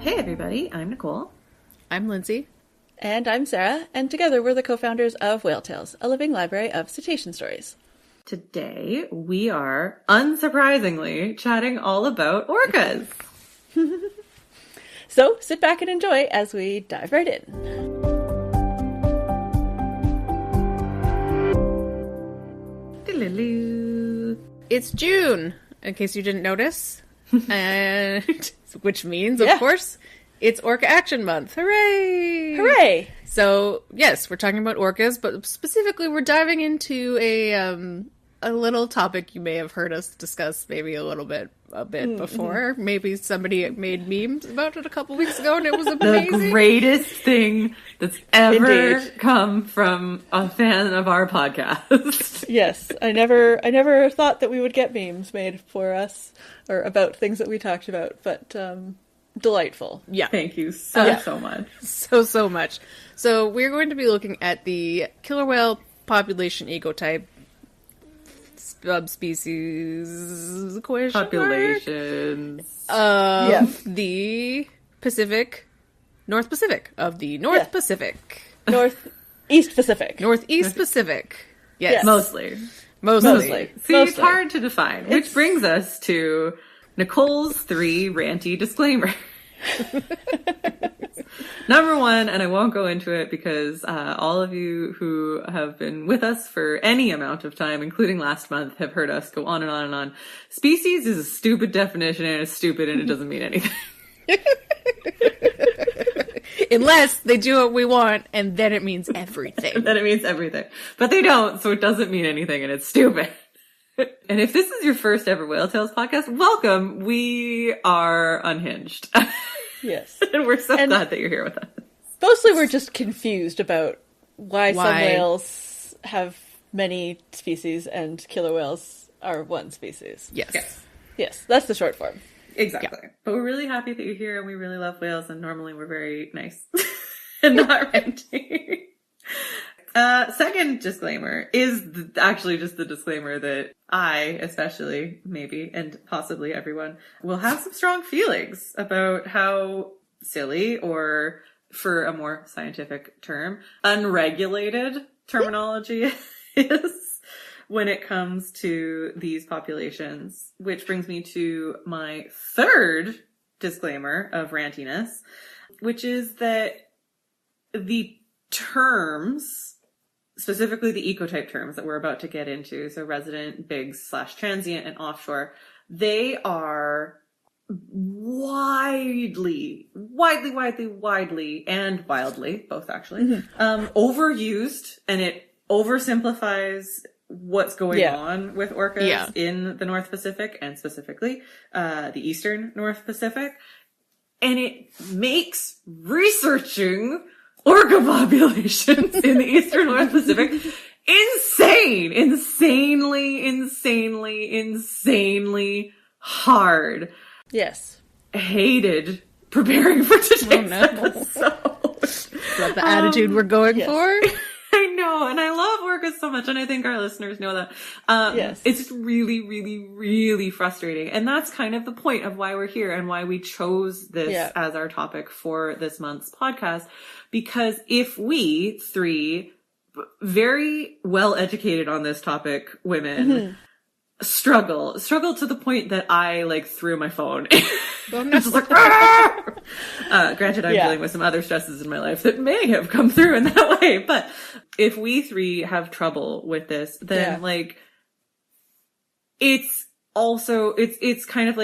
Hey everybody, I'm Nicole. I'm Lindsay. And I'm Sarah, and together we're the co-founders of Whale Tales, a living library of cetacean stories. Today we are, unsurprisingly, chatting all about orcas. So sit back and enjoy as we dive right in. It's June, in case you didn't notice. And which means, of course, it's Orca Action Month. Hooray! Hooray! So, yes, we're talking about orcas, but specifically we're diving into a little topic you may have heard us discuss maybe a bit before. Maybe somebody made memes about it a couple weeks ago and it was amazing. The greatest thing that's ever come from a fan of our podcast. Yes, I never thought that we would get memes made for us or about things that we talked about, but delightful. Yeah. Thank you so much. So much. So we're going to be looking at the killer whale population ecotype subspecies Populations of the Pacific, North Pacific, of the North Pacific. Northeast Pacific. Northeast Pacific. Yes. Mostly. See, it's hard to define, which brings us to Nicole's 3 ranty disclaimers. Number 1, and I won't go into it because all of you who have been with us for any amount of time, including last month, have heard us go on and on and on. Species is a stupid definition and it's stupid and it doesn't mean anything. Unless they do what we want and then it means everything. But they don't, so it doesn't mean anything and it's stupid. And if this is your first ever Whale Tales podcast, welcome. We are unhinged. Yes. And we're so glad that you're here with us. Mostly we're just confused about why some whales have many species and killer whales are one species. Yes, that's the short form. Exactly. Yeah. But we're really happy that you're here and we really love whales and normally we're very nice and not ranty. Second disclaimer is actually just the disclaimer that I, especially, maybe, and possibly everyone, will have some strong feelings about how silly, or for a more scientific term, unregulated terminology is when it comes to these populations. Which brings me to my third disclaimer of rantiness, which is that the terms, specifically the ecotype terms that we're about to get into, so resident, bigs / transient, and offshore, they are widely, and wildly, both actually, overused, and it oversimplifies what's going on with orcas in the North Pacific, and specifically the Eastern North Pacific, and it makes researching orca populations in the Eastern North Pacific insanely hard. Yes. Hated preparing for today's episode. Is that the attitude we're going for? I know, and I love orcas so much, and I think our listeners know that. It's just really frustrating, and that's kind of the point of why we're here and why we chose this as our topic for this month's podcast, because if we 3 very well educated on this topic women struggle to the point that I threw my phone. Just like, granted, I'm dealing with some other stresses in my life that may have come through in that way, but if we 3 have trouble with this, then it's kind of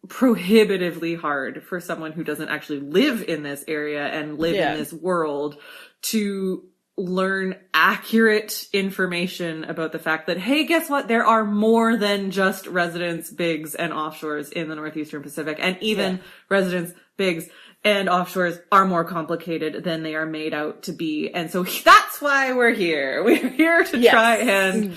prohibitively hard for someone who doesn't actually live in this area and live in this world to learn accurate information about the fact that, hey, guess what? There are more than just residents, bigs, and offshores in the Northeastern Pacific, and even residents, bigs, and offshores are more complicated than they are made out to be. And so that's why we're here. We're here to try and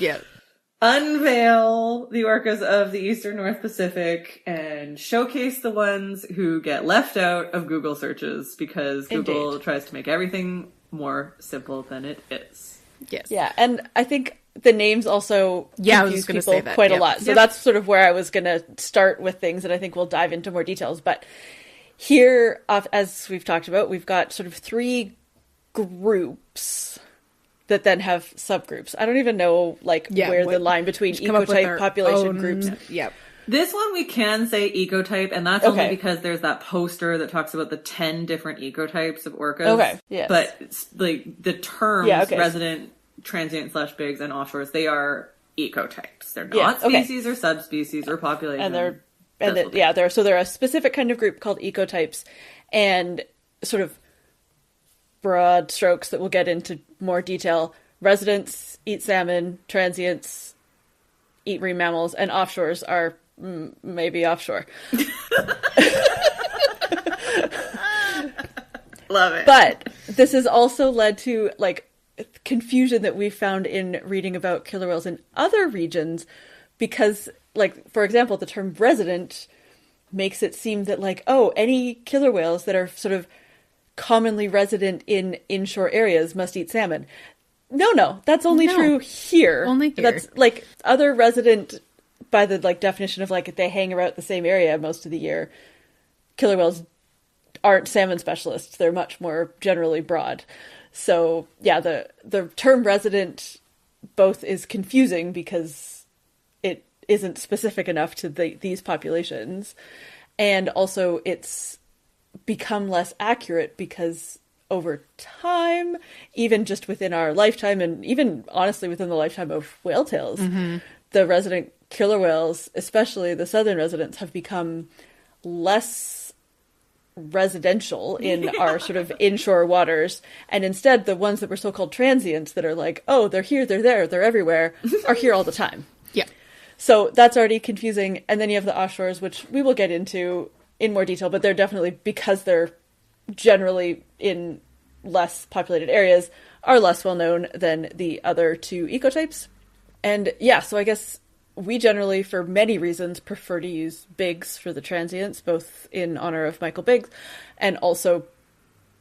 unveil the orcas of the Eastern North Pacific and showcase the ones who get left out of Google searches because Google tries to make everything more simple than it is. Yes. Yeah, and I think the names also confuse people quite a lot. So that's sort of where I was going to start with things, and I think we'll dive into more details. But here, as we've talked about, we've got sort of 3 groups that then have subgroups. I don't even know where the line between ecotype population groups. Yep. This one we can say ecotype, and that's only because there's that poster that talks about the 10 different ecotypes of orcas. Okay, yes. But the terms resident, transient / bigs, and offshores, they are ecotypes. They're not species or subspecies or population. They're a specific kind of group called ecotypes, and sort of broad strokes that we'll get into more detail. Residents eat salmon, transients eat marine mammals, and offshores are maybe offshore. Love it. But this has also led to confusion that we found in reading about killer whales in other regions, because for example, the term resident makes it seem that any killer whales that are sort of commonly resident in inshore areas must eat salmon. No, that's only true here. Only here. That's other resident, by the definition of they hang around the same area most of the year. Killer whales aren't salmon specialists. They're much more generally broad. So yeah, the term resident both is confusing because it isn't specific enough to these populations, and also it's become less accurate because over time, even just within our lifetime, and even honestly within the lifetime of whale tails, the resident killer whales, especially the southern residents, have become less residential in our sort of inshore waters, and instead the ones that were so-called transients that are they're here, they're there, they're everywhere, are here all the time. Yeah. So that's already confusing. And then you have the offshores, which we will get into in more detail, but they're definitely, because they're generally in less populated areas, are less well known than the other 2 ecotypes. And yeah, so I guess we generally, for many reasons, prefer to use Biggs for the transients, both in honor of Michael Biggs, and also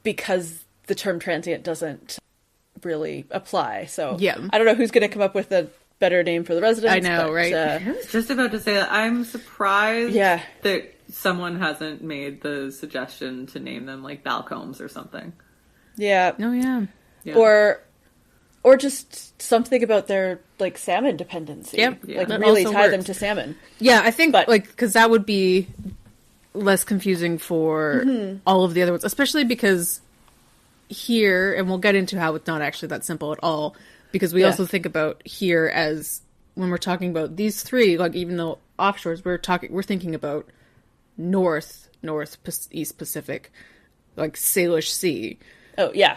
because the term transient doesn't really apply. So yeah. I don't know who's going to come up with a better name for the residents. I know, right? I was just about to say that I'm surprised that someone hasn't made the suggestion to name them Balcombs or something. Yeah. Oh, yeah. Or just something about their salmon dependency. Yep. Really tie them to salmon. Yeah, I think because that would be less confusing for all of the other ones, especially because here, and we'll get into how it's not actually that simple at all, because we also think about here as when we're talking about these 3, even though offshores, we're thinking about northeast Pacific, Salish Sea. Oh yeah.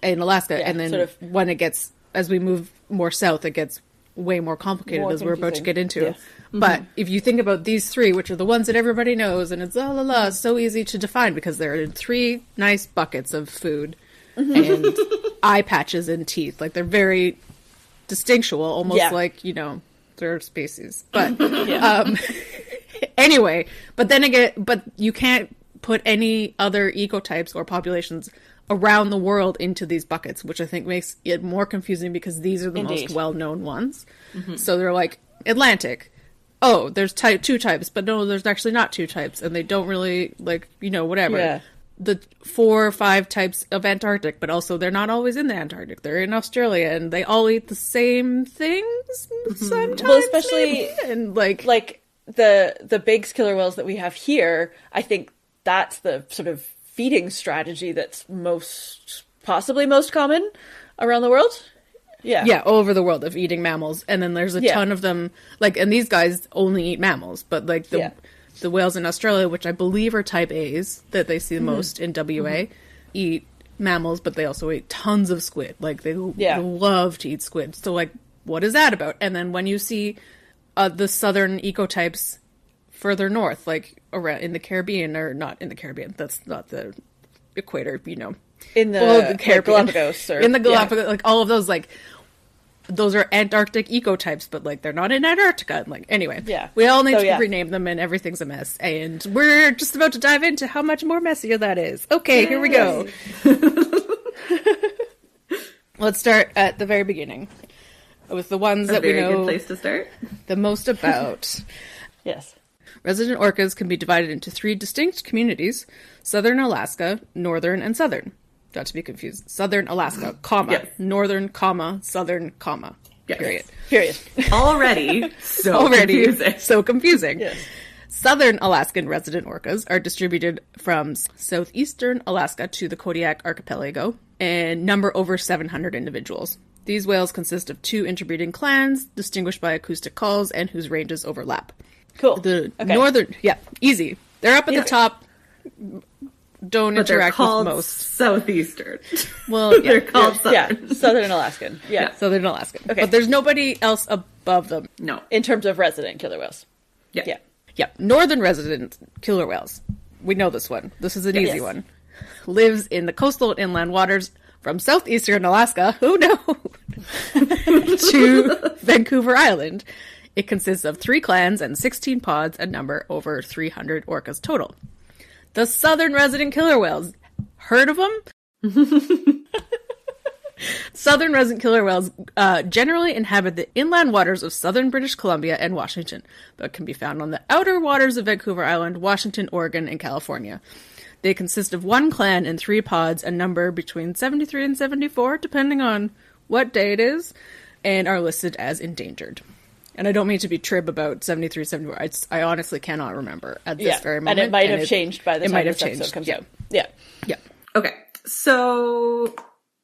In Alaska, and then when it gets, as we move more south, it gets way more complicated, as we're about to get into. Yes. But if you think about these 3, which are the ones that everybody knows, and it's so easy to define because they're in 3 nice buckets of food and eye patches and teeth. They're very distinctual, almost they're species. But anyway, but you can't put any other ecotypes or populations around the world into these buckets, which I think makes it more confusing because these are the most well-known ones. So they're Atlantic. Oh, there's 2 types, but no, there's actually not 2 types, and they don't really whatever. Yeah. The 4 or 5 types of Antarctic, but also they're not always in the Antarctic. They're in Australia, and they all eat the same things sometimes. Well, especially and the Biggs killer whales that we have here, I think that's the sort of feeding strategy that's possibly most common around the world. Yeah, all over the world, of eating mammals. And then there's a ton of them, and these guys only eat mammals, but the whales in Australia, which I believe are type A's that they see the most in WA, eat mammals, but they also eat tons of squid. They love to eat squid. So what is that about? And then when you see the southern ecotypes further north, around in the Caribbean, or not in the Caribbean, that's not the equator, in the Caribbean, Galapagos, or in the Galapagos, all of those, those are Antarctic ecotypes, but they're not in Antarctica. Anyway, we all need to rename them, and everything's a mess. And we're just about to dive into how much more messier that is. Okay, here we go. Let's start at the very beginning with the ones that we know good place to start. The most about. Yes. Resident orcas can be divided into 3 distinct communities: Southern Alaska, Northern, and Southern. Not to be confused. Southern Alaska, comma, Yes. Northern, comma, Southern, comma, Yes. period. Already confusing. So confusing. Yes. Southern Alaskan resident orcas are distributed from southeastern Alaska to the Kodiak Archipelago and number over 700 individuals. These whales consist of 2 interbreeding clans, distinguished by acoustic calls and whose ranges overlap. Cool. The Okay. northern, easy. They're up at the top. Don't But they're interact called with most. Southeastern. Well, They're called Southern. Yeah, Southern Alaskan. Yeah. Southern Alaskan. Okay. But there's nobody else above them. No. In terms of resident killer whales. Yeah. Yeah. Yep. Northern resident killer whales. We know this one. This is an easy Yes. one. Lives in the coastal and inland waters from southeastern Alaska, who knows, to Vancouver Island. It consists of 3 clans and 16 pods and number over 300 orcas total. The southern resident killer whales. Heard of them? Southern resident killer whales generally inhabit the inland waters of southern British Columbia and Washington, but can be found on the outer waters of Vancouver Island, Washington, Oregon, and California. They consist of 1 clan and 3 pods and number between 73 and 74, depending on what day it is, and are listed as endangered. And I don't mean to be trib about 73, 74. I honestly cannot remember at this very moment. And it might have changed by the time this episode comes out. Yeah. Yeah. Okay. So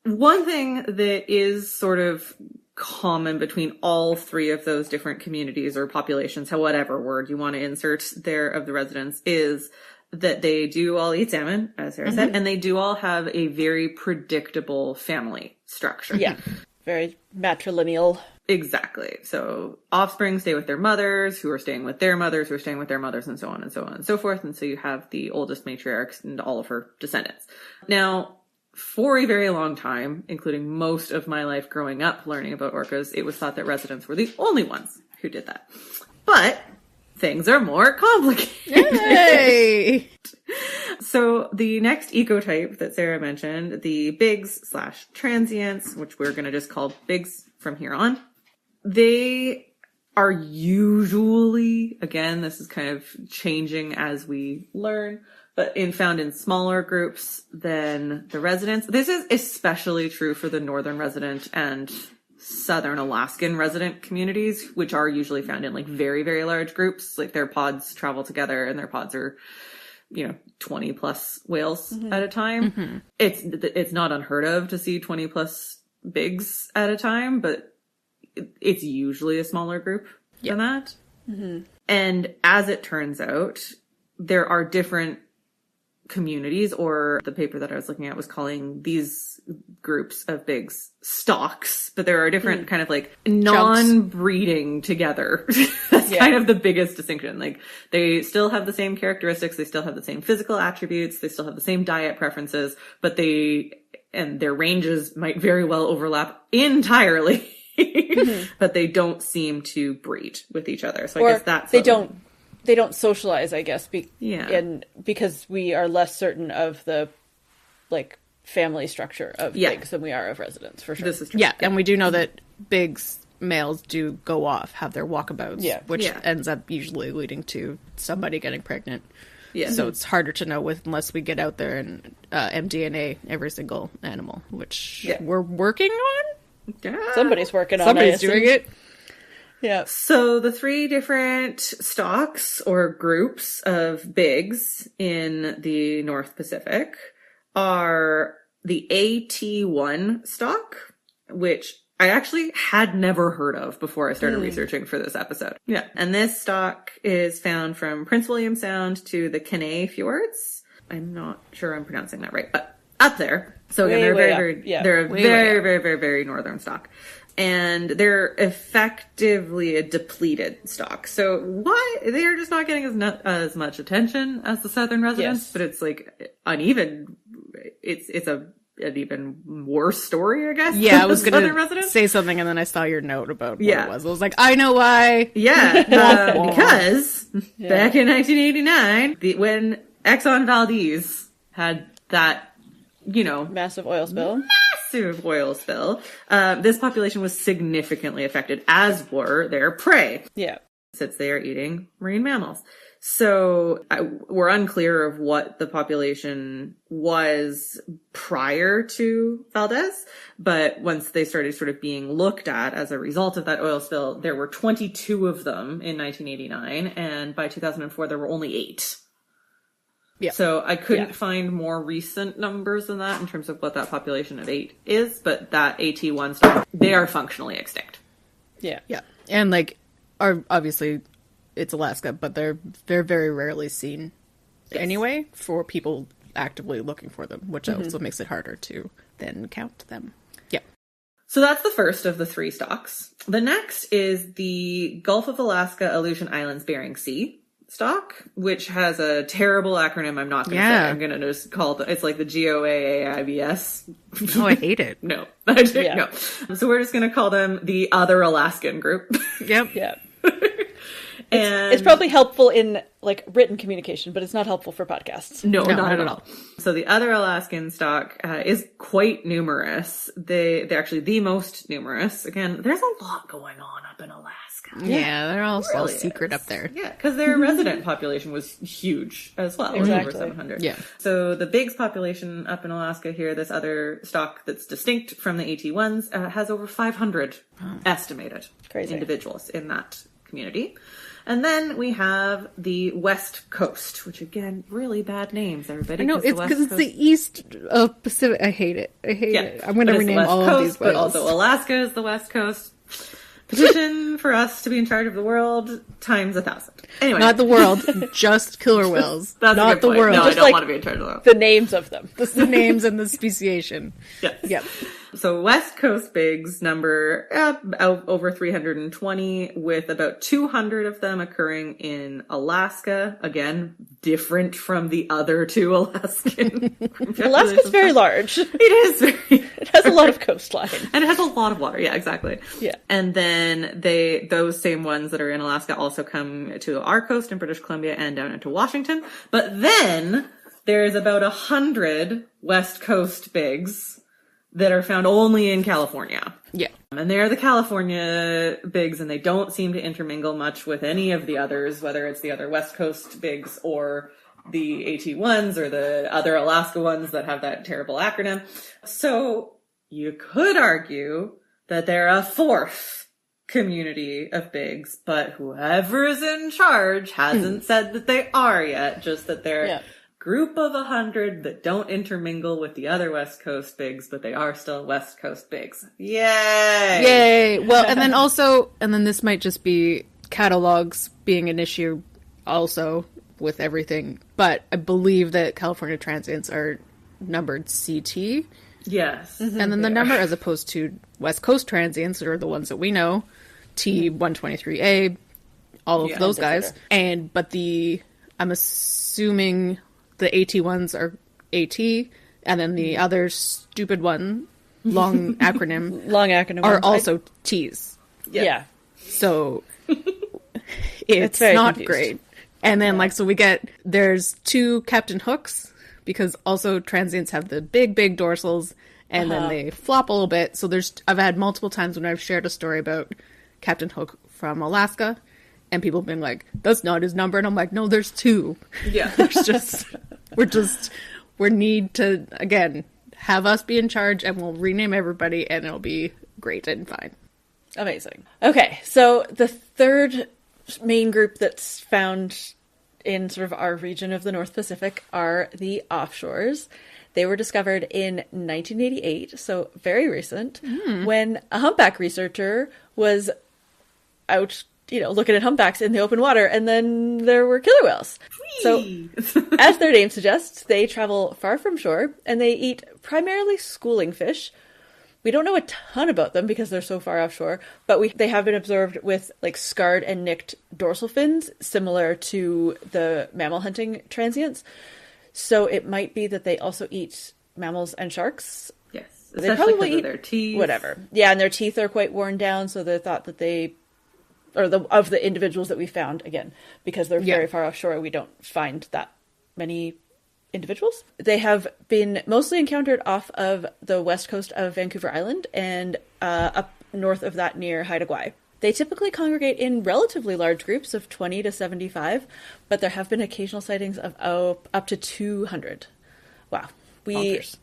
one thing that is sort of common between all 3 of those different communities or populations, whatever word you want to insert there of the residents, is that they do all eat salmon, as Sarah said, and they do all have a very predictable family structure. Yeah. Very matrilineal. Exactly. So offspring stay with their mothers, who are staying with their mothers, who are staying with their mothers, and so on and so on and so forth. And so you have the oldest matriarchs and all of her descendants. Now, for a very long time, including most of my life growing up learning about orcas, it was thought that residents were the only ones who did that. But things are more complicated. Yay! So the next ecotype that Sarah mentioned, the bigs/transients, which we're going to just call bigs from here on, they are usually, again, this is kind of changing as we learn, but found in smaller groups than the residents. This is especially true for the northern resident and southern Alaskan resident communities, which are usually found in like very, very large groups. Like their pods travel together and their pods are, 20 plus whales at a time. Mm-hmm. It's not unheard of to see 20 plus bigs at a time, but it's usually a smaller group than that. Mm-hmm. And as it turns out, there are different communities, or the paper that I was looking at was calling these groups of bigs stocks, but there are different kind of like non-breeding together. That's kind of the biggest distinction. Like they still have the same characteristics, they still have the same physical attributes, they still have the same diet preferences, but their ranges might very well overlap entirely. But they don't seem to breed with each other. So I guess that's they don't socialize, I guess, and because we are less certain of the like family structure of bigs than we are of residents, for sure. This is true. Yeah, and we do know that bigs males do go off, have their walkabouts, which ends up usually leading to somebody getting pregnant. Yeah. So it's harder to know unless we get out there and mDNA every single animal, which we're working on. Yeah. Somebody's working on it. Somebody's doing it. Yeah. So the 3 different stocks or groups of bigs in the North Pacific are the AT1 stock, which I actually had never heard of before I started researching for this episode. Yeah. And this stock is found from Prince William Sound to the Kenai Fjords. I'm not sure I'm pronouncing that right, but up there. So again, they're a very, very northern stock. And they're effectively a depleted stock. So why they're just not getting as much attention as the southern residents, but it's like uneven. It's an even worse story, I guess. Yeah, I was going to say something, and then I saw your note about what it was. I was like, I know why. Yeah, because back in 1989, when Exxon Valdez had that, massive oil spill. This population was significantly affected, as were their prey. Yeah. Since they are eating marine mammals. So we're unclear of what the population was prior to Valdez, but once they started sort of being looked at as a result of that oil spill, there were 22 of them in 1989, and by 2004 there were only 8. Yeah. So I couldn't find more recent numbers than that in terms of what that population of 8 is, but that AT1 stock, they are functionally extinct. Yeah. Yeah. And like, are obviously it's Alaska, but they're very rarely seen anyway for people actively looking for them, which also makes it harder to then count them. Yeah. So that's the first of the 3 stocks. The next is the Gulf of Alaska, Aleutian Islands, Bering Sea stock, which has a terrible acronym I'm not going to say. I'm going to just call it, it's like the GOAAIBS. Oh, I hate it. No. No. So we're just going to call them the Other Alaskan Group. Yep. Yeah. And It's probably helpful in like written communication, but it's not helpful for podcasts. No, not at all. So the Other Alaskan stock is quite numerous. They're actually the most numerous. Again, there's a lot going on up in Alaska. Yeah, they're all Really secret is. up there. Yeah, because their resident population was huge as well. Exactly. Over 700. Yeah. So the Bigs population up in Alaska here, this other stock that's distinct from the AT1s, has over 500 estimated individuals in that community. And then we have the West Coast, which again, really bad names, everybody. No, it's because it's the east of Pacific. I hate it. I hate it. I'm going to rename all of these but whales. also Alaska is the West Coast. Petition for us to be in charge of the world times 1,000. Anyway. Not the world, just killer whales. That's not the point. world. No, Just I don't like want to be in charge of the world. The names of them. the names and the speciation. Yes. Yep. So West Coast Bigs number over 320, with about 200 of them occurring in Alaska. Again, different from the other 2 Alaskan. Alaska's very large. It is very. It has a lot of coastline. And it has a lot of water. Yeah, exactly. Yeah. And then those same ones that are in Alaska also come to our coast in British Columbia and down into Washington. But then there's about 100 West Coast Bigs that are found only in California. Yeah. And they're the California Bigs, and they don't seem to intermingle much with any of the others, whether it's the other West Coast Bigs or the AT1s or the other Alaska ones that have that terrible acronym. So you could argue that they're a 4th community of Bigs, but whoever is in charge hasn't said that they are yet, just that they're group of 100 that don't intermingle with the other West Coast Bigs, but they are still West Coast Bigs. Yay! Yay! Well, and then this might just be catalogs being an issue also with everything, but I believe that California transients are numbered CT. Yes. And then the number as opposed to West Coast transients, or the ones that we know, T123A, all of those guys. But I'm assuming the AT1s are AT, and then the other stupid one, long acronym, are also T's. Yeah. So it's not confused. Great. And then so there's 2 Captain Hooks, because also transients have the big dorsals, and then they flop a little bit. So I've had multiple times when I've shared a story about Captain Hook from Alaska, and people have been like, that's not his number. And I'm like, no, there's 2. Yeah. we need to, again, have us be in charge, and we'll rename everybody, and it'll be great and fine. Amazing. Okay, so the third main group that's found in sort of our region of the North Pacific are the offshores. They were discovered in 1988, so very recent, when a humpback researcher was out, looking at humpbacks in the open water, and then there were killer whales. So, as their name suggests, they travel far from shore, and they eat primarily schooling fish. We don't know a ton about them because they're so far offshore, but they have been observed with scarred and nicked dorsal fins, similar to the mammal hunting transients. So it might be that they also eat mammals and sharks. Yes, They probably eat their teeth. Whatever. Yeah, and their teeth are quite worn down, so they thought that of the individuals that we found, again, because they're very far offshore, we don't find that many individuals. They have been mostly encountered off of the west coast of Vancouver Island and up north of that near Haida Gwaii. They typically congregate in relatively large groups of 20 to 75, but there have been occasional sightings of up to 200. Wow. We Bonkers.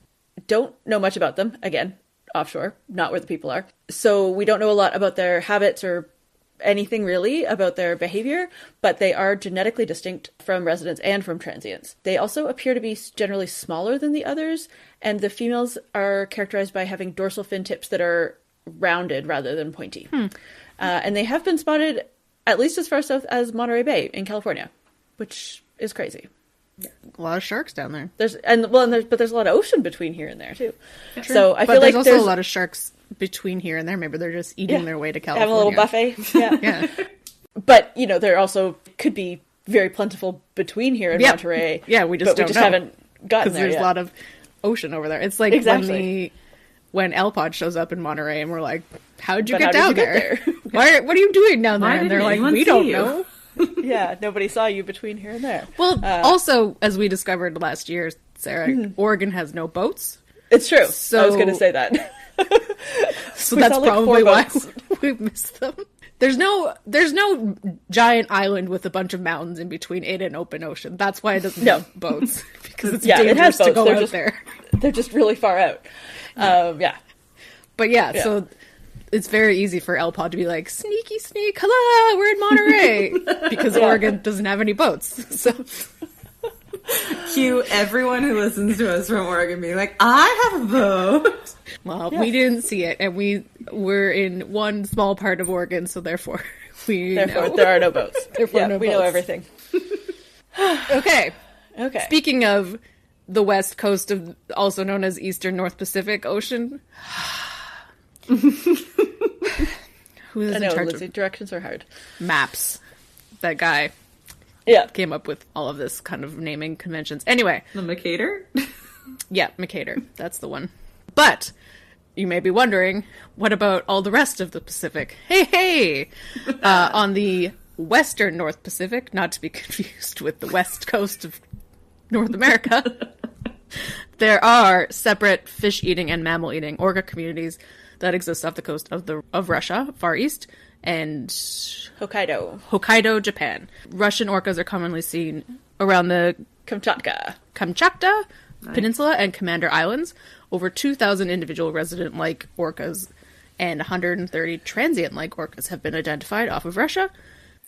don't know much about them. Again, offshore, not where the people are. So we don't know a lot about their habits or anything really about their behavior, but they are genetically distinct from residents and from transients. They also appear to be generally smaller than the others, and the females are characterized by having dorsal fin tips that are rounded rather than pointy. And they have been spotted at least as far south as Monterey Bay in California, which is crazy. A lot of sharks down there. There's a lot of ocean between here and there too. True. So I but feel like there's also a lot of sharks between here and there. Maybe they're just eating their way to California. Have a little buffet. Yeah. Yeah. But, there also could be very plentiful between here and Monterey. Yeah, we just don't know. Haven't gotten Because there there's yet. a lot of ocean over there. It's like when El Pod shows up in Monterey and we're like, how'd you get down there? What are you doing down there? Why And they're didn't like, anyone we see don't you?" know. Yeah, nobody saw you between here and there. Well, also, as we discovered last year, Sarah, Oregon has no boats. It's true. So- I was going to say that. So We that's saw, like, probably 4 why boats. we missed them. There's no giant island with a bunch of mountains in between it and open ocean. That's why it doesn't have boats. Because it's Yeah, it dangerous has to boats. go They're out just- there. They're just really far out. Yeah. But yeah, so it's very easy for El Pod to be like, sneaky sneak, hello, we're in Monterey. Because Oregon doesn't have any boats. So Cue everyone who listens to us from Oregon being like, I have a boat. well, we didn't see it, and we were in one small part of Oregon, so therefore know. There are no boats. Therefore, no we know boats. everything. Okay. Okay. Speaking of the west coast of, also known as Eastern North Pacific Ocean, who is I in know, charge Lizzie, of directions are hard. maps? That guy Yeah. came up with all of this kind of naming conventions. Anyway, The Mercator? yeah, Mercator, that's the one. But you may be wondering, what about all the rest of the Pacific? Hey! On the western North Pacific, not to be confused with the west coast of North America, there are separate fish-eating and mammal-eating orca communities that exist off the coast of Russia, Far East, and Hokkaido, Japan. Russian orcas are commonly seen around the Kamchatka Peninsula and Commander Islands. Over 2,000 individual resident-like orcas and 130 transient-like orcas have been identified off of Russia.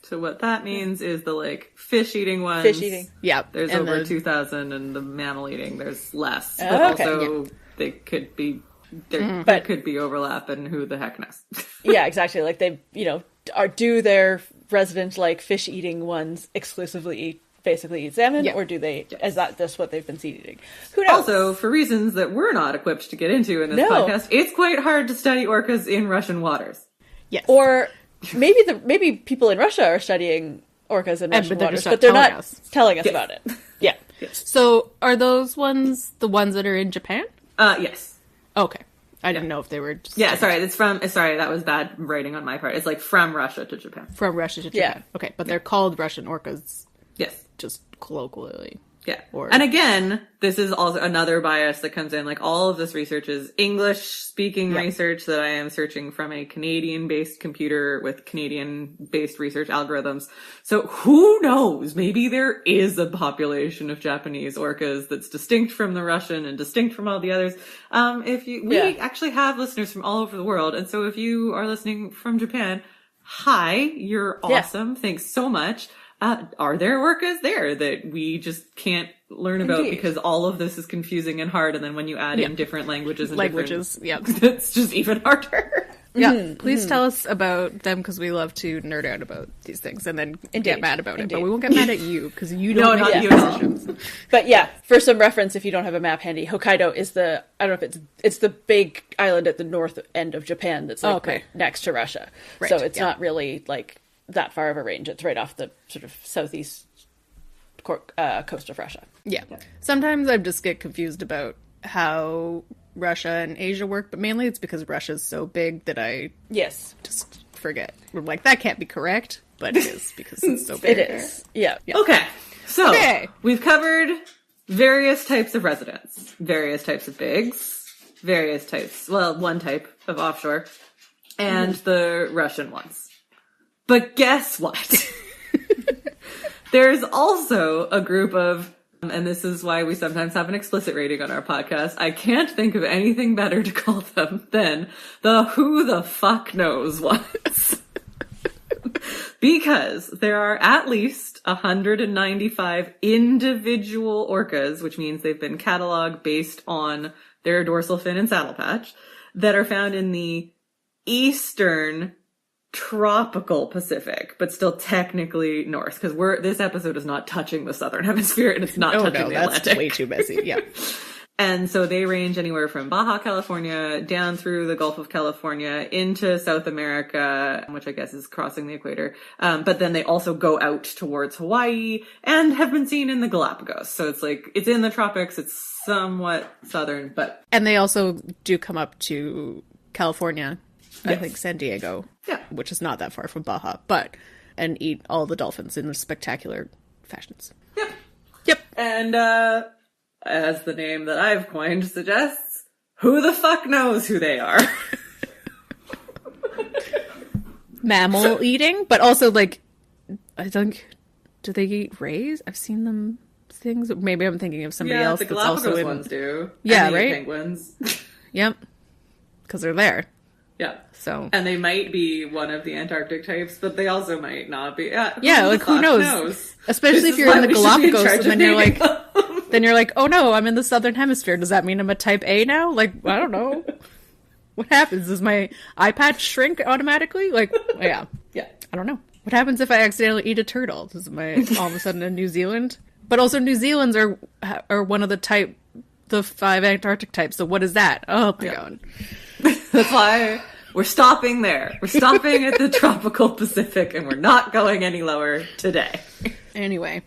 So what that means is the fish-eating ones. Fish-eating. Yeah. There's and over the- 2,000, and the mammal-eating, there's less. Oh, But okay. also, they could be... There But- could be overlap, and who the heck knows? Yeah, exactly. Like they, do their resident fish eating ones exclusively basically eat salmon, or do they? Is that just what they've been seed eating? Who knows? Also, for reasons that we're not equipped to get into in this podcast, it's quite hard to study orcas in Russian waters. Yes. Or maybe people in Russia are studying orcas in Russian but they're waters, just but they're telling not us. telling us about it. Yeah. So are those ones the ones that are in Japan? Yes. Okay. I didn't know if they were just Yeah, sorry, that was bad writing on my part. It's from Russia to Japan. from Russia to Japan. Yeah. Okay, but they're called Russian orcas Yes. just colloquially. Yeah. Or- And again, this is also another bias that comes in. All of this research is English-speaking research that I am searching from a Canadian-based computer with Canadian-based research algorithms. So who knows? Maybe there is a population of Japanese orcas that's distinct from the Russian and distinct from all the others. We actually have listeners from all over the world. And so if you are listening from Japan, hi, you're awesome. Thanks so much. Are there orcas there that we just can't learn about because all of this is confusing and hard, and then when you add in different languages and it's just even harder. Yeah, please tell us about them because we love to nerd out about these things and then get mad about it. But we won't get mad at you because you don't make you. decisions. But yeah, for some reference, if you don't have a map handy, Hokkaido is I don't know if it's the big island at the north end of Japan that's right next to Russia. Right, So it's not really that far of a range. It's right off the sort of southeast coast of Russia. Yeah. Sometimes I just get confused about how Russia and Asia work, but mainly it's because Russia's so big that I just forget. We're like, that can't be correct, but it is because it's so big. It is. Yeah. Okay, so we've covered various types of residents, various types of bigs, one type of offshore, and the Russian ones. But guess what? There's also a group of, and this is why we sometimes have an explicit rating on our podcast, I can't think of anything better to call them than the who the fuck knows ones. Because there are at least 195 individual orcas, which means they've been cataloged based on their dorsal fin and saddle patch, that are found in the eastern tropical Pacific, but still technically north, because this episode is not touching the southern hemisphere and it's not touching the Atlantic. That's way too messy. Yeah. And so they range anywhere from Baja California down through the Gulf of California into South America, which I guess is crossing the equator. But then they also go out towards Hawaii and have been seen in the Galapagos. So it's like, it's in the tropics. It's somewhat southern, but. And they also do come up to California, I Yes. think San Diego, Yeah. which is not that far from Baja, and eat all the dolphins in spectacular fashions. Yep. Yep. And, as the name that I've coined suggests, who the fuck knows who they are? Mammal eating, but also like, I think, do they eat rays? I've seen them things. Maybe I'm thinking of somebody else the that's Galapagos also in. ones do. Yeah, And they eat right? penguins. Yep. Because they're there. Yeah. So. And they might be one of the Antarctic types, but they also might not be. Yeah, the like who fuck knows? Especially This if is you're why in the we should be in Galapagos charge and of then you're naming like, them. oh no, I'm in the southern hemisphere. Does that mean I'm a type A now? Like, I don't know. What happens? Does my eye patch shrink automatically? Like, yeah. Yeah. I don't know. What happens if I accidentally eat a turtle? Does my all of a sudden in New Zealand? But also New Zealand's are one of the 5 Antarctic types. So what is that? Oh my god. That's why we're stopping there. We're stopping at the tropical Pacific and we're not going any lower today. Anyway,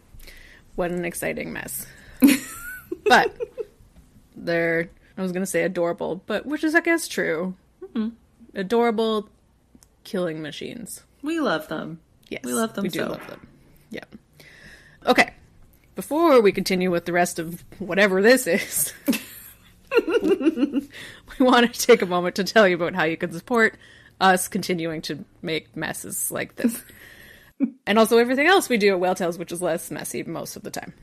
what an exciting mess. But they're, I was going to say adorable, but which is, I guess, true. Mm-hmm. Adorable killing machines. We love them. Yes. We love them We do so. love them. Yeah. Okay. Before we continue with the rest of whatever this is, we want to take a moment to tell you about how you can support us continuing to make messes like this. And also everything else we do at Whale Tales, which is less messy most of the time.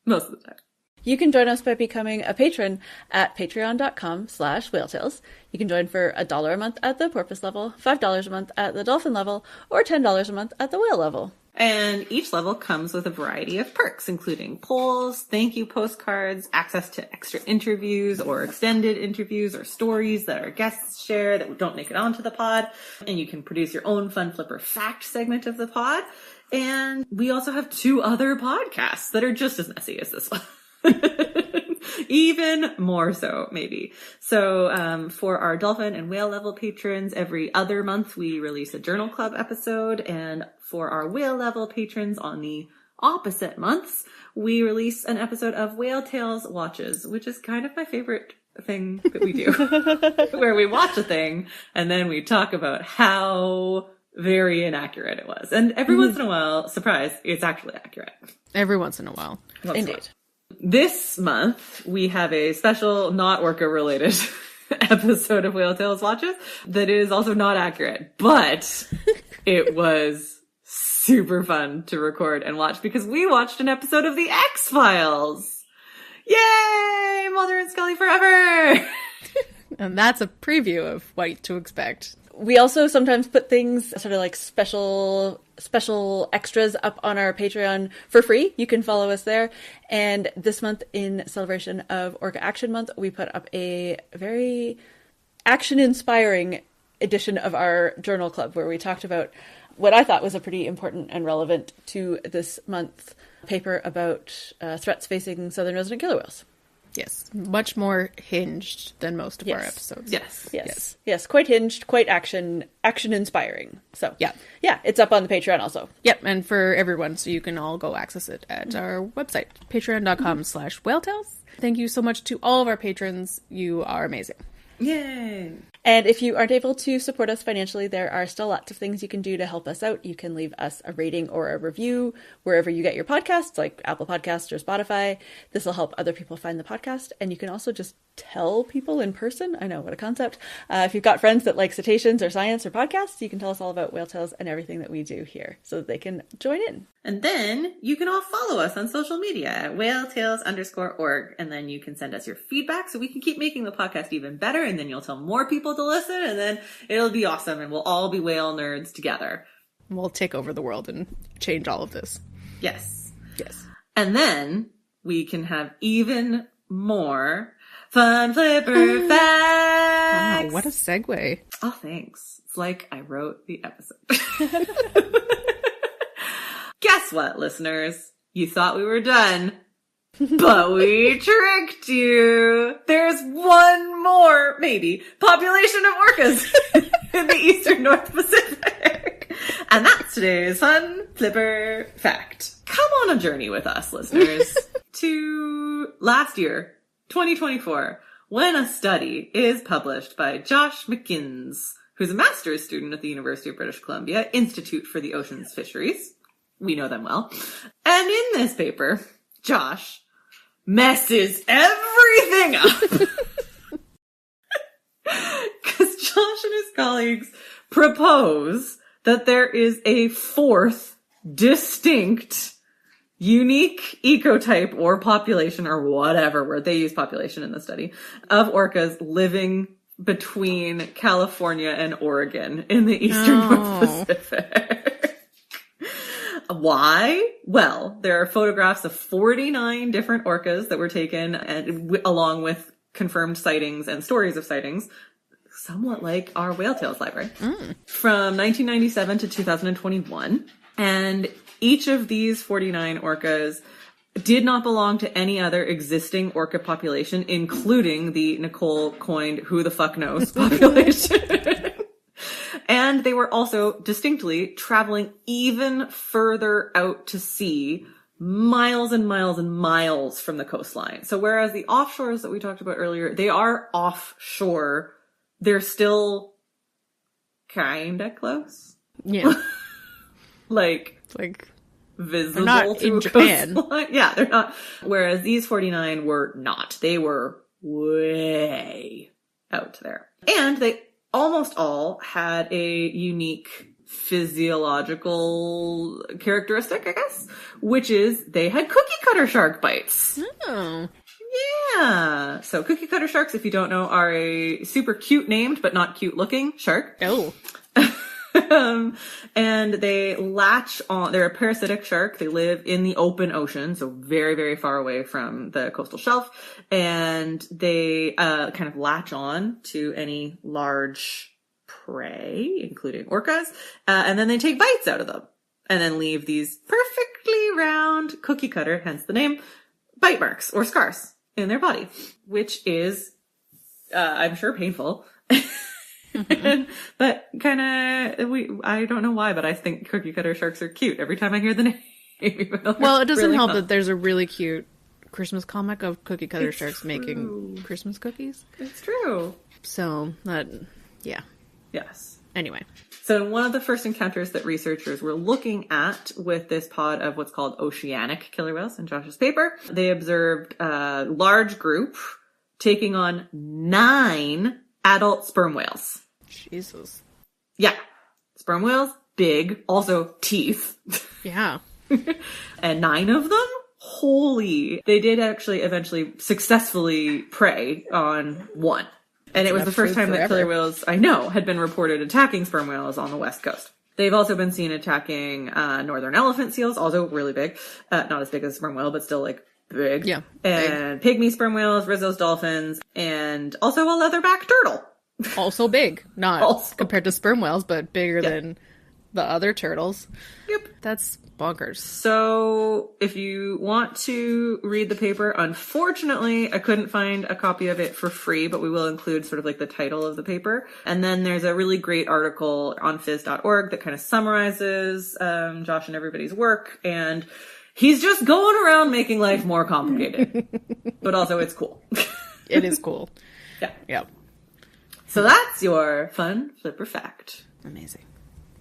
Most of the time. You can join us by becoming a patron at patreon.com/whaletales. You can join for $1 a month at the porpoise level, $5 a month at the dolphin level, or $10 a month at the whale level. And each level comes with a variety of perks, including polls, thank you postcards, access to extra interviews or extended interviews or stories that our guests share that don't make it onto the pod. And you can produce your own Fun Flipper fact segment of the pod. And we also have 2 other podcasts that are just as messy as this one. Even more so, maybe. So, for our dolphin and whale level patrons, every other month we release a journal club episode. And for our whale level patrons on the opposite months, we release an episode of Whale Tales Watches, which is kind of my favorite thing that we do. Where we watch a thing and then we talk about how very inaccurate it was. And every once in a while, surprise, it's actually accurate. Every once in a while. Indeed. This month, we have a special, not orca related episode of Whale Tales Watches that is also not accurate, but it was super fun to record and watch because we watched an episode of The X-Files. Yay! Mulder and Scully forever! And that's a preview of what to expect. We also sometimes put things, sort of like special extras up on our Patreon for free. You can follow us there. And this month, in celebration of Orca Action Month, we put up a very action-inspiring edition of our journal club where we talked about what I thought was a pretty important and relevant to this month paper about threats facing southern resident killer whales. Yes. Much more hinged than most of our episodes. Yes. Quite hinged, quite action-inspiring. So, Yeah, it's up on the Patreon also. Yep, and for everyone, so you can all go access it at our website, patreon.com/whaletales. Thank you so much to all of our patrons. You are amazing. Yay! And if you aren't able to support us financially, there are still lots of things you can do to help us out. You can leave us a rating or a review wherever you get your podcasts, like Apple Podcasts or Spotify. This will help other people find the podcast. And you can also just tell people in person. I know, what a concept. If you've got friends that like cetaceans or science or podcasts, you can tell us all about whale tales and everything that we do here so that they can join in. And then you can all follow us on social media at whaletails_org. And then you can send us your feedback so we can keep making the podcast even better. And then you'll tell more people to listen. And then it'll be awesome. And we'll all be whale nerds together. We'll take over the world and change all of this. Yes. Yes. And then we can have even more fun flipper facts. Wow, what a segue. Oh, thanks. It's like I wrote the episode. Guess what, listeners? You thought we were done, but we tricked you. There's one more, maybe, population of orcas in the eastern North Pacific. And that's today's fun flipper fact. Come on a journey with us, listeners, to last year, 2024, when a study is published by Josh McInnes, who's a master's student at the University of British Columbia Institute for the Ocean's Fisheries. We know them well. And in this paper, Josh messes everything up. Because Josh and his colleagues propose that there is a fourth distinct unique ecotype or population or whatever word they use population in the study of orcas living between California and Oregon in the eastern North Pacific. Why? Well, there are photographs of 49 different orcas that were taken and along with confirmed sightings and stories of sightings, somewhat like our Whale Tales library, from 1997 to 2021. And each of these 49 orcas did not belong to any other existing orca population, including the Nicole coined who the fuck knows population. And they were also distinctly traveling even further out to sea, miles and miles and miles from the coastline. So whereas the offshores that we talked about earlier, they are offshore, they're still kinda close. Yeah. like visible they're not to in a Japan. coastline. Yeah, they're not. Whereas these 49 were not. They were way out there. And they almost all had a unique physiological characteristic, I guess, which is they had cookie cutter shark bites. Oh. Yeah. So cookie cutter sharks, if you don't know, are a super cute named, but not cute looking shark. Oh. And they latch on, they're a parasitic shark. They live in the open ocean, so very, very far away from the coastal shelf. And they kind of latch on to any large prey, including orcas. And then they take bites out of them and then leave these perfectly round cookie cutter, hence the name, bite marks or scars in their body, which is, I'm sure, painful. Mm-hmm. But kind of, I don't know why, but I think cookie cutter sharks are cute every time I hear the name. Well, it doesn't help that there's a really cute Christmas comic of cookie cutter sharks making Christmas cookies. It's true. So that, yeah. Yes. Anyway. So one of the first encounters that researchers were looking at with this pod of what's called oceanic killer whales in Josh's paper, they observed a large group taking on 9 adult sperm whales. Jesus. Yeah. Sperm whales, big, also teeth. Yeah. And 9 of them? Holy. They did actually eventually successfully prey on one. And it was the first time that killer whales, I know, had been reported attacking sperm whales on the west coast. They've also been seen attacking northern elephant seals, also really big. Not as big as a sperm whale, but still like big. Yeah. And pygmy sperm whales, Rizzo's dolphins, and also a leatherback turtle. Also big. Not also compared to sperm whales, but bigger than the other turtles. Yep. That's bonkers. So if you want to read the paper, unfortunately, I couldn't find a copy of it for free, but we will include sort of like the title of the paper. And then there's a really great article on phys.org that kind of summarizes Josh and everybody's work. And he's just going around making life more complicated. But also it's cool. It is cool. Yeah. Yeah. So that's your fun flipper fact. Amazing.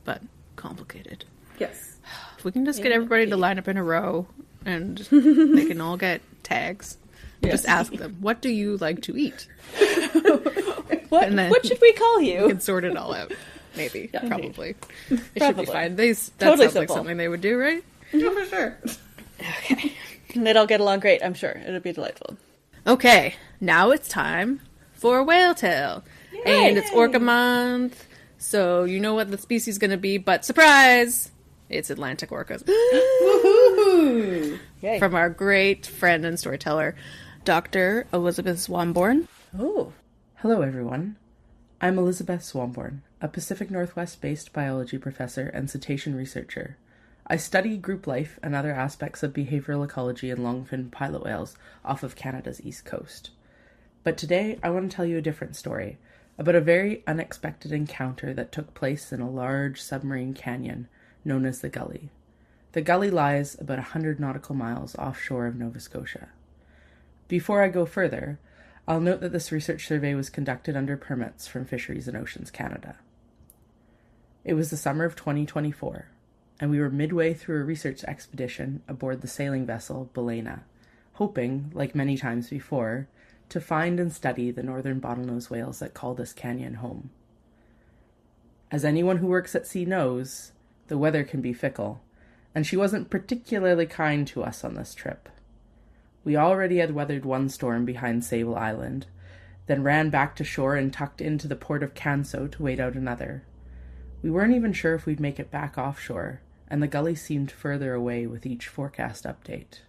But complicated. Yes. If we can just get everybody to line up in a row and they can all get tags. You just ask them, what do you like to eat? What should we call you? You can sort it all out. Maybe. Yeah. Probably. It should be Probably. fine. That Totally sounds like simple. something they would do, right? Yeah, for sure. Okay. And they'd all get along great, I'm sure. It'll be delightful. Okay, now it's time for Whale Tale. And it's Orca Month, so you know what the species is going to be, but surprise! It's Atlantic orcas. Woohoo! Yay. From our great friend and storyteller, Dr. Elizabeth Swanborn. Oh. Hello, everyone. I'm Elizabeth Swanborn, a Pacific Northwest-based biology professor and cetacean researcher. I study group life and other aspects of behavioral ecology in longfin pilot whales off of Canada's east coast. But today, I want to tell you a different story about a very unexpected encounter that took place in a large submarine canyon known as the Gully. The Gully lies about 100 nautical miles offshore of Nova Scotia. Before I go further, I'll note that this research survey was conducted under permits from Fisheries and Oceans Canada. It was the summer of 2024, and we were midway through a research expedition aboard the sailing vessel Balena, hoping, like many times before, to find and study the northern bottlenose whales that call this canyon home. As anyone who works at sea knows, the weather can be fickle, and she wasn't particularly kind to us on this trip. We already had weathered one storm behind Sable Island, then ran back to shore and tucked into the port of Canso to wait out another. We weren't even sure if we'd make it back offshore, and the Gully seemed further away with each forecast update.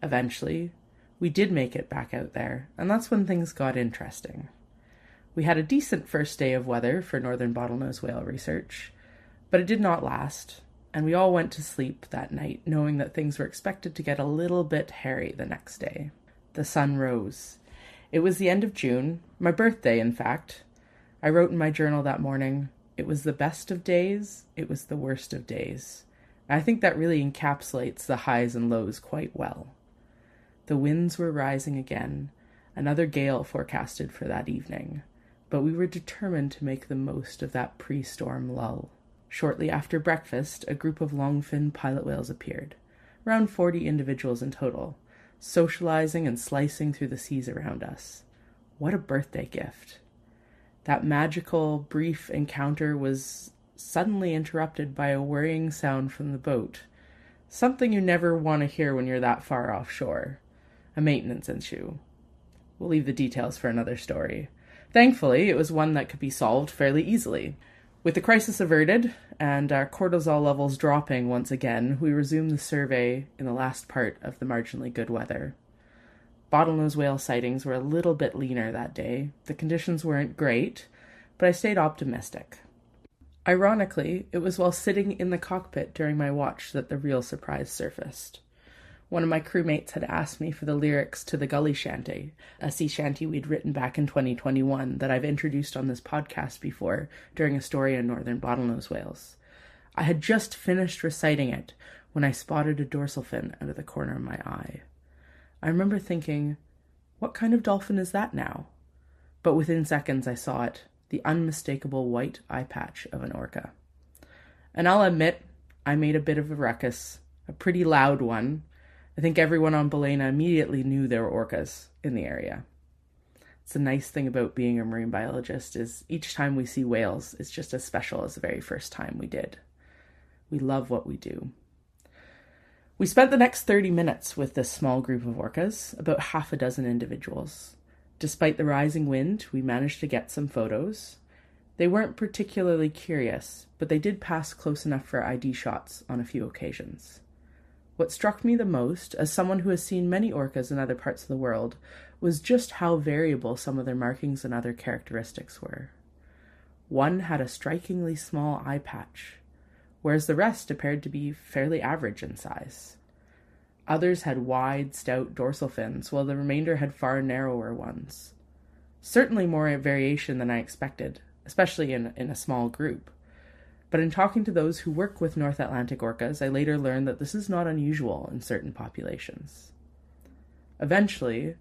Eventually, we did make it back out there, and that's when things got interesting. We had a decent first day of weather for northern bottlenose whale research, but it did not last, and we all went to sleep that night knowing that things were expected to get a little bit hairy the next day. The sun rose. It was the end of June, my birthday, in fact. I wrote in my journal that morning, "It was the best of days, it was the worst of days." I think that really encapsulates the highs and lows quite well. The winds were rising again, another gale forecasted for that evening, but we were determined to make the most of that pre-storm lull. Shortly after breakfast, a group of longfin pilot whales appeared, around 40 individuals in total, socializing and slicing through the seas around us. What a birthday gift. That magical, brief encounter was suddenly interrupted by a worrying sound from the boat. Something you never want to hear when you're that far offshore. A maintenance issue. We'll leave the details for another story. Thankfully, it was one that could be solved fairly easily. With the crisis averted, and our cortisol levels dropping once again, we resumed the survey in the last part of the marginally good weather. Bottlenose whale sightings were a little bit leaner that day. The conditions weren't great, but I stayed optimistic. Ironically, it was while sitting in the cockpit during my watch that the real surprise surfaced. One of my crewmates had asked me for the lyrics to the Gully Shanty, a sea shanty we'd written back in 2021 that I've introduced on this podcast before during a story on northern bottlenose whales. I had just finished reciting it when I spotted a dorsal fin out of the corner of my eye. I remember thinking, what kind of dolphin is that now? But within seconds I saw it, the unmistakable white eye patch of an orca. And I'll admit, I made a bit of a ruckus, a pretty loud one. I think everyone on Balena immediately knew there were orcas in the area. It's the nice thing about being a marine biologist is each time we see whales, it's just as special as the very first time we did. We love what we do. We spent the next 30 minutes with this small group of orcas, about half a dozen individuals. Despite the rising wind, we managed to get some photos. They weren't particularly curious, but they did pass close enough for ID shots on a few occasions. What struck me the most, as someone who has seen many orcas in other parts of the world, was just how variable some of their markings and other characteristics were. One had a strikingly small eye patch, whereas the rest appeared to be fairly average in size. Others had wide, stout dorsal fins, while the remainder had far narrower ones. Certainly more variation than I expected, especially in a small group. But in talking to those who work with North Atlantic orcas, I later learned that this is not unusual in certain populations. Eventually,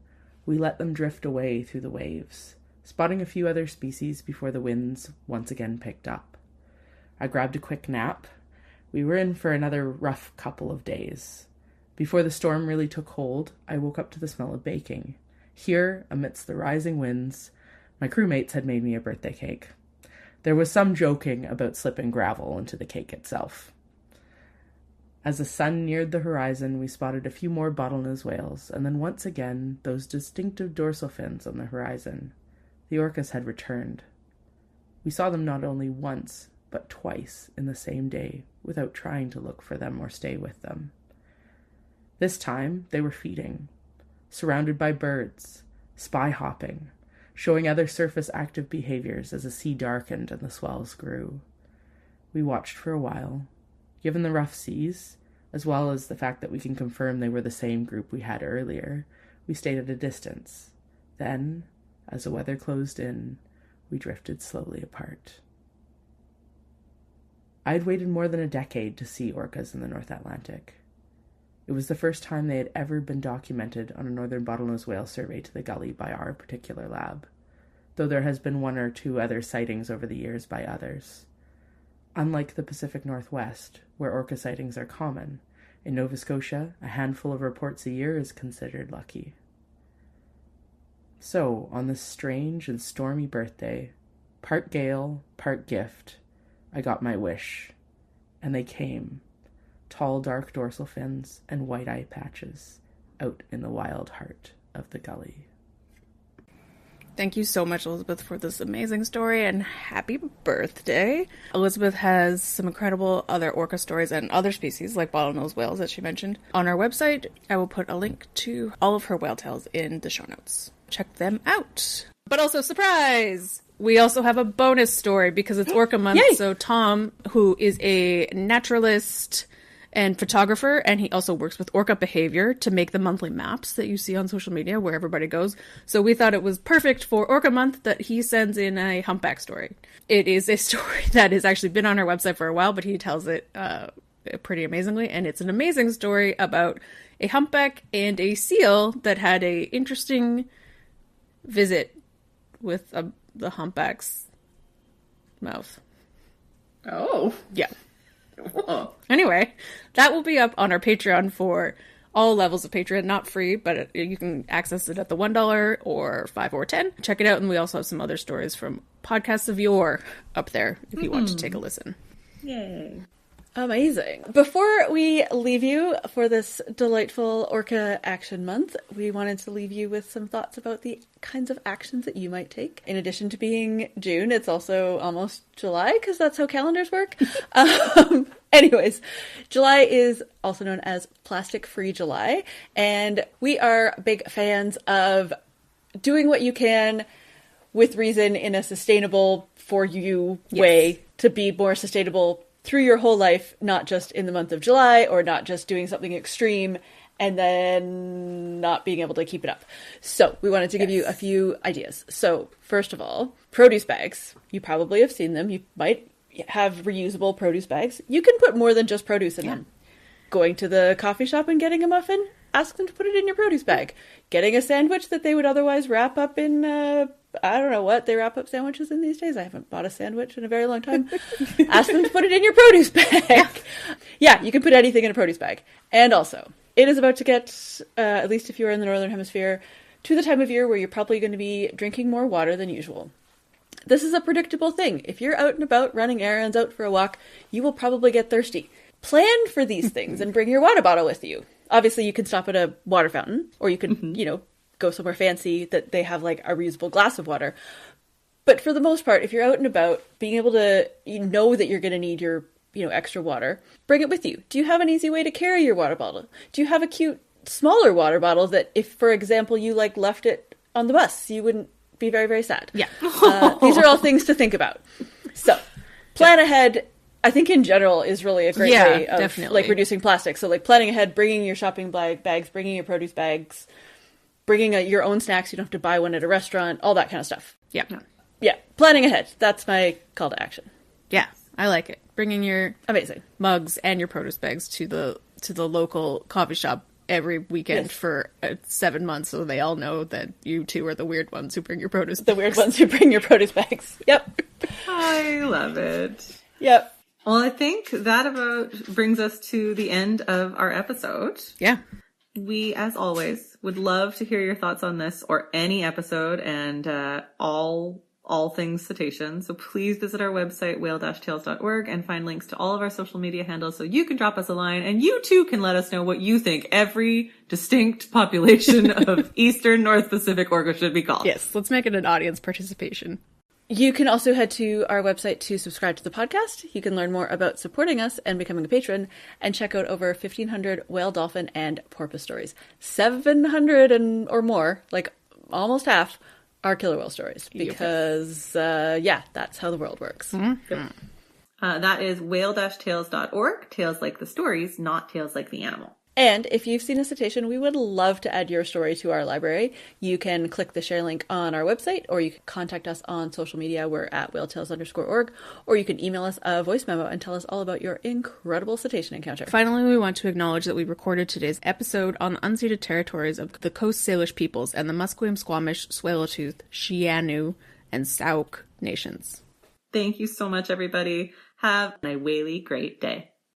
we let them drift away through the waves, spotting a few other species before the winds once again picked up. I grabbed a quick nap. We were in for another rough couple of days. Before the storm really took hold, I woke up to the smell of baking. Here, amidst the rising winds, my crewmates had made me a birthday cake. There was some joking about slipping gravel into the cake itself. As the sun neared the horizon, we spotted a few more bottlenose whales, and then once again, those distinctive dorsal fins on the horizon. The orcas had returned. We saw them not only once, but twice in the same day, without trying to look for them or stay with them. This time, they were feeding, surrounded by birds, spy hopping, showing other surface active behaviors as the sea darkened and the swells grew. We watched for a while. Given the rough seas, as well as the fact that we can confirm they were the same group we had earlier, we stayed at a distance. Then, as the weather closed in, we drifted slowly apart. I had waited more than a decade to see orcas in the North Atlantic. It was the first time they had ever been documented on a northern bottlenose whale survey to the gully by our particular lab, though there has been one or two other sightings over the years by others. Unlike the Pacific Northwest, where orca sightings are common, in Nova Scotia, a handful of reports a year is considered lucky. So, on this strange and stormy birthday, part gale, part gift, I got my wish, and they came. Tall, dark dorsal fins and white eye patches out in the wild heart of the gully. Thank you so much, Elizabeth, for this amazing story, and happy birthday. Elizabeth has some incredible other orca stories and other species, like bottlenose whales, that she mentioned, on our website. I will put a link to all of her whale tales in the show notes. Check them out. But also, surprise! We also have a bonus story because it's Orca Month. Yay! So Tom, who is a naturalist and photographer, and he also works with orca behavior to make the monthly maps that you see on social media where everybody goes. So we thought it was perfect for Orca Month that he sends in a humpback story. It is a story that has actually been on our website for a while, but he tells it pretty amazingly, and it's an amazing story about a humpback and a seal that had a interesting visit with the humpback's mouth. Oh. Yeah. Whoa. Anyway, that will be up on our Patreon for all levels of Patreon, not free, but you can access it at the $1 or $5 or $10. Check it out, and we also have some other stories from podcasts of yore up there if you want to take a listen. Yay. Amazing. Before we leave you for this delightful Orca Action Month, we wanted to leave you with some thoughts about the kinds of actions that you might take. In addition to being June, it's also almost July, because that's how calendars work. Anyways, July is also known as Plastic Free July, and we are big fans of doing what you can with reason in a sustainable for you way to be more sustainable through your whole life, not just in the month of July, or not just doing something extreme and then not being able to keep it up. So we wanted to give you a few ideas. So first of all, produce bags. You probably have seen them. You might have reusable produce bags. You can put more than just produce in them. Going to the coffee shop and getting a muffin, ask them to put it in your produce bag. Getting a sandwich that they would otherwise wrap up in, I don't know what they wrap up sandwiches in these days. I haven't bought a sandwich in a very long time. Ask them to put it in your produce bag. Yeah, you can put anything in a produce bag. And also, it is about to get, at least if you're in the Northern Hemisphere, to the time of year where you're probably going to be drinking more water than usual. This is a predictable thing. If you're out and about running errands, out for a walk, you will probably get thirsty. Plan for these things and bring your water bottle with you. Obviously, you can stop at a water fountain, or you can, go somewhere fancy that they have like a reusable glass of water. But for the most part, if you're out and about, being able to know that you're going to need your, extra water, bring it with you. Do you have an easy way to carry your water bottle? Do you have a cute, smaller water bottle that if, for example, you left it on the bus, you wouldn't be very, very sad? Yeah. These are all things to think about. So plan ahead. I think in general is really a great way of definitely. Reducing plastic. So planning ahead, bringing your shopping bags, bringing your produce bags, bringing your own snacks. You don't have to buy one at a restaurant, all that kind of stuff. Yeah. Yeah. Planning ahead. That's my call to action. Yeah. I like it. Bringing your Amazing mugs and your produce bags to the local coffee shop every weekend for 7 months, so they all know that you two are the weird ones who bring your produce bags. The weird ones who bring your produce bags. Yep. I love it. Yep. Well, I think that about brings us to the end of our episode. Yeah. We, as always, would love to hear your thoughts on this or any episode and all things cetacean. So please visit our website, whale-tales.org, and find links to all of our social media handles so you can drop us a line and you too can let us know what you think every distinct population of Eastern North Pacific orca should be called. Yes, let's make it an audience participation. You can also head to our website to subscribe to the podcast. You can learn more about supporting us and becoming a patron, and check out over 1,500 whale, dolphin, and porpoise stories. 700 or more, like almost half, are killer whale stories. Because, that's how the world works. Mm-hmm. Yep. That is whale-tales.org. Tales like the stories, not tales like the animal. And if you've seen a cetacean, we would love to add your story to our library. You can click the share link on our website, or you can contact us on social media. We're at whaletales_org, or you can email us a voice memo and tell us all about your incredible cetacean encounter. Finally, we want to acknowledge that we recorded today's episode on the unceded territories of the Coast Salish peoples and the Musqueam, Squamish, Tsleil-Waututh, Shianu, and Sauk nations. Thank you so much, everybody. Have a really great day.